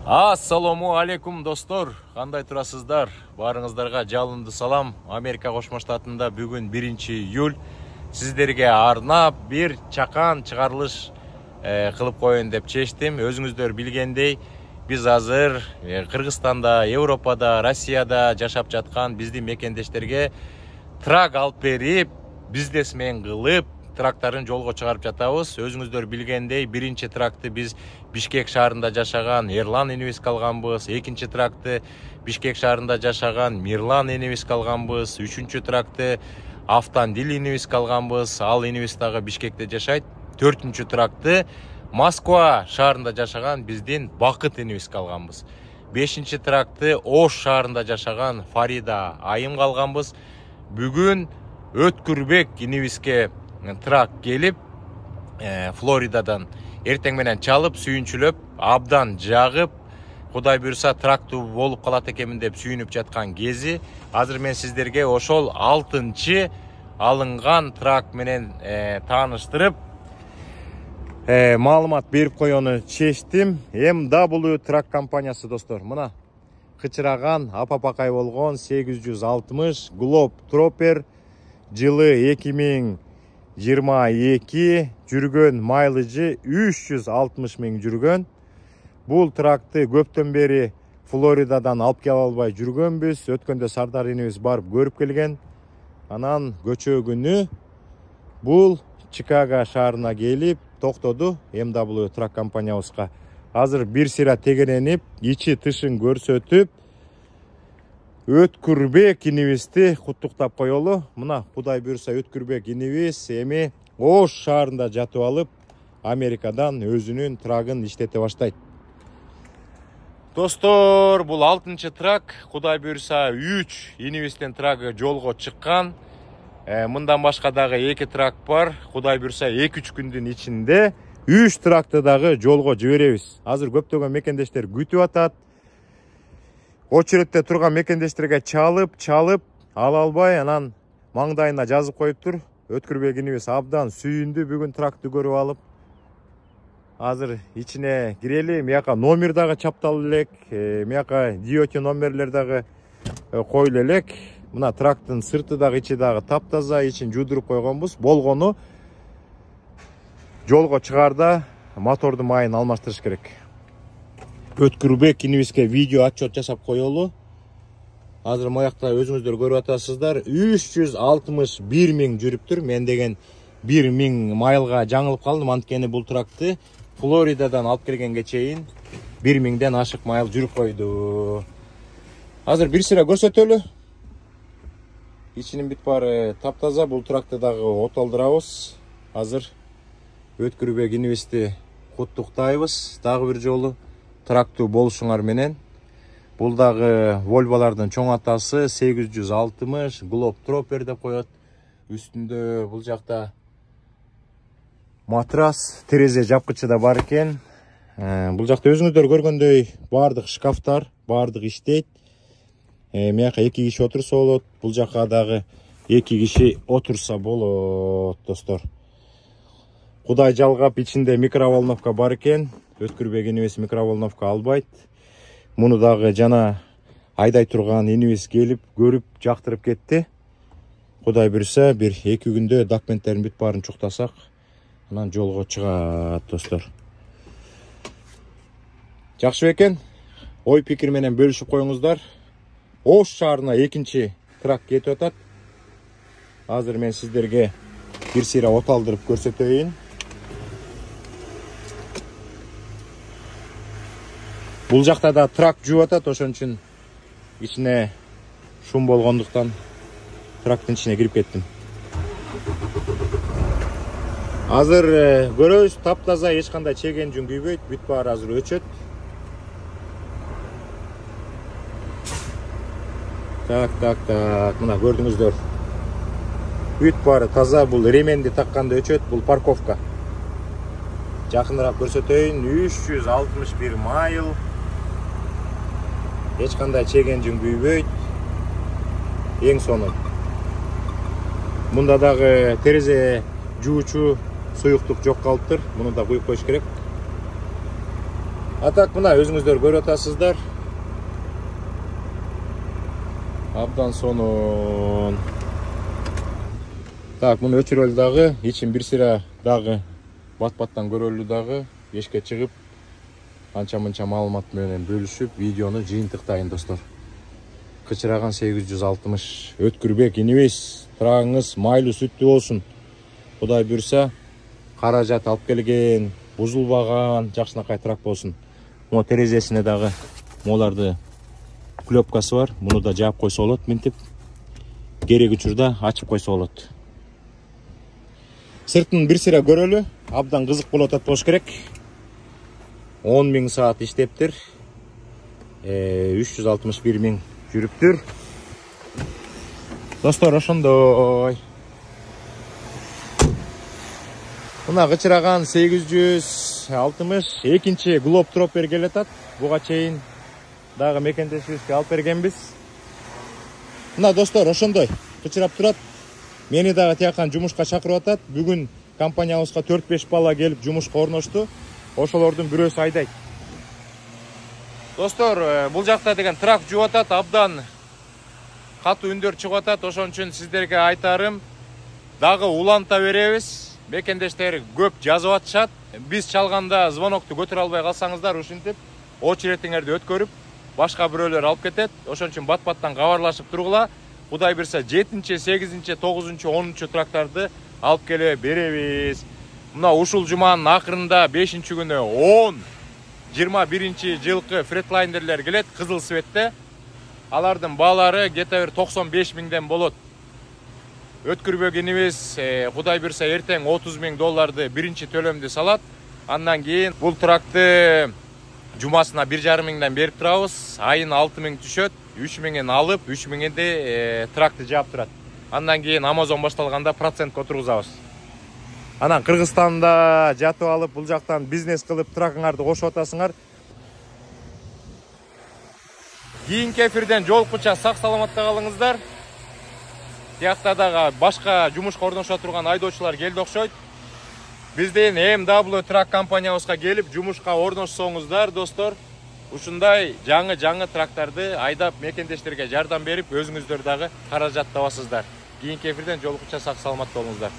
Ассаламу алейкум достор, кандай турасыздар? Барыңыздарга жалынды салам. Америка Кошмо Штатында бүгүн 1-июль. Сиздерге арнап бир чакан чыгарылыш кылып коеюн деп чечтим. Өзүңүздөр билгендей, биз азыр Кыргызстанда, Европада, Россияда жашап жаткан биздин мекендештерге трак алып берип, бизнесмен кылып, трактарын жолго чыгарып жатабыз. Өзүңүздөр билгендей, биринчи тракты биз Бишкек шаарында жашаган Эрлан энебизге алганбыз. Экинчи тракты Бишкек шаарында жашаган Мирлан энебизге алганбыз. Үчүнчү тракты Автандил энебизге алганбыз. Ал энебиз дагы Бишкекте жашайт. Төртүнчү тракты Москва шаарында жашаган биздин Бакыт энебизге алганбыз. Бешинчи тракты Ош шаарында жашаган Фарида айымга алганбыз. Бүгүн Өткүрбек энебизге трак келип, Флоридадан эртең менен чалып, сүйүнчүлөп, абдан жагып, Кудай буйруса тракту болуп калат экенмин деп сүйүнүп жаткан кези. Азыр мен сиздерге ошол 6-чы алынган трак менен тааныштырып, маалымат берип коюуну чечтим. MW трак компаниясы достор. Мына кычыраган, апапакай болгон 860 Globe Trooper жылы 2022 жүргөн майлыжы 360 миң жүргөн. Бул тракты көптөн бери Флоридадан алып келе албай жүргөнбүз. Өткөндө Сардар энебиз барып көрүп келген. Анан көчөгүнү бул Чикаго шаарына келип токтоду MW трак компаниябызга. Азыр бир сыйра тегеренип, ичи тышын көрсөтүп, Өткүрбек энебизди куттуктап коелу. Мына Кудай буйруса Өткүрбек энебиз эми Ош шаарында жатып алып, Америкадан өзүнүн трагын иштете баштайт. Достор, бул 6-чы трак. Кудай буйруса 3 энебиздин трагы жолго чыккан. Мындан башка дагы 2 трак бар. Кудай буйруса 2-3 күндүн ичинде 3 тракты дагы жолго жиберебиз. Азыр көптөгөн мекендештер күтүп атат. Очередте турган мекендештерге чалып, ала албай, анан маңдайына жазып коюптур. Өткүрбек энебиз абдан сүйүндү бүгүн тракты көрүп алып. Азыр ичине кирели, мияка номер дагы чапталып элек, мияка DOT номерлер дагы коюлуп элек. Мына трактын сырты дагы, ичи дагы таптаза, ичин жудуруп койгонбуз. Болгону жолго чыгарда мотордун майын алмаштырыш керек. Өткүрбек энебизге видео отчет жасап коелу. Азыр моякта өзүңүздөр көрүп атасыздар. 361 миң жүрүптүр. Мен деген 1 миң майлга жаңылып калдым. Анткени бул тракты Флоридадан алып келгенге чейин 1 миңден ашык майыл жүрүп койду. Азыр бир сыра көрсөтөлү. Ичинин бүт баары таптаза. Бул тракты дагы отолдурабыз. Азыр Өткүрбек энебизди куттуктайбыз. Дагы бир жолу тракту болушуңар менен. Бул дагы Volvo'лардын чоң атасы 860 Globe Trooper деп коет. Үстүндө бул жакта матрас, терезе жапкычы да бар экен. Бул жакта өзүңүздөр көргөндөй бардык шкафтар, бардык иштейт. Мияка 2 киши отурса болот. Бул жака дагы 2 киши отурса болот, достор. Кудай жалгап, ичинде микроволновка бар экен. Өткүрбек энебиз микроволновка албайт. Муну дагы жана айдай турган энебиз келип, көрүп, жактырып кетти. Кудай буйруса бир 2 күндө документтерин бүт баарын чуктасак, анан жолго чыгат, достор. Жакшы бекен? Ой пикир менен бөлүшүп коюңуздар. Ош шаарына 2-чи трак кетип атат. Азыр мен сиздерге бир сыйра оталдырып көрсөтөйүн. Бул жакта да трак жууп атат, ошон үчүн ичине шум болгондуктан трактын ичине кирип кеттим. Азыр көрөбүз, таптаза, эч кандай чеген жүн күйбөйт, бүт баары азыр өчөт. Так, мына көрдүңүздөр. Бүт баары таза, бул ременди такканда өчөт, бул парковка. Жакыныраак көрсөтөйүн, 361 майыл. Эч кандай чеген жүн күйбөйт. Эң сонун. Мында дагы терезе жуучу суюктук жок калыптыр. Муну да куюп коюш керек. Атак мына өзүңүздөр көрүп атасыздар. Абдан сонун. Так, муну өчүрөлү дагы, ичин бир сыра дагы бат-баттан көрөлү дагы, эшикке чыгып, анча-мынча маалымат менен бөлүшүп, видеону жыйынтыктайын достор. Кычыраган 860 Өткүрбек инибиз, трагыңыз майлуу сүттүү болсун. Кудай буйрса, каражат алып келген, бузулбаган, жакшынакай трак болсун. Мына терезесине дагы моларды клепкасы бар. Муну да жаап койсо болот, минтип. Керек учурда ачып койсо болот. Сыртын бир сыра көрөлү. Абдан кызык болот болуш керек. 10.000 саат иштептир. 361.000 жүрүптүр. Достор, ошондой. Мына кычыраган 860 экинчи Globe Dropper келатат. Буга чейин дагы мекендешибизге алып бергенбиз. Мына достор, ошондой кычырап турат. Мени дагы тияктан жумушка чакырып атат. Бүгүн компаниябызга 4-5 бала келип жумушка орношту. Ошолордун бирөөсү айдайт. Достор, бул жакта деген трак жууп атат, абдан катуу үндөр чыгып атат. Ошон үчүн сиздерге айтарым, дагы уланта беребиз. Мекендештер көп жазып атышат. Биз чалганда звонокту көтөрө албай калсаңыздар, ушинтип очеретиңерди өткөрүп, башка бирөөлөр алып кетет. Ошон үчүн бат-баттан кабарлашып тургула. Кудай буйрса 7-чи, 8-чи, 9-чу, 10-чу трактарды алып келе беребиз. Мына ушул жуманын акырында 5-чи күнү 10-21 жылкы фретлайнерлер келет, кызыл светте. Алардын баалары гете бир 95 миңден болот. Өткүрбек инибиз Кудай буйрса эртең $30.000 биринчи төлөмдү салат. Андан кийин бул тракты жумасына 1,5 миңден берип турабыз. Айын 6 миң түшөт, 3 миңин алып, 3 миңинде тракты жаап турат. Андан кийин Amazon башталганда процентке отургузабыз. Анан Кыргызстанда жатып алып, бул жактан бизнес кылып тракыңарды кошуп атасыңар. Кийинки эфирден жолуккуча сак саламатта калыңыздар. Тиякта дагы башка жумушка орношо турган айдоочулар келди окшойт. Бизден MW трак компаниябызга келип жумушка орношсоңуздар, достор, ушундай жаңы трактарды айдап мекендештерге жардам берип, өзүңүздөр дагы каражат табасыздар. Кийинки эфирден жолуккуча сак саламатта болуңуздар.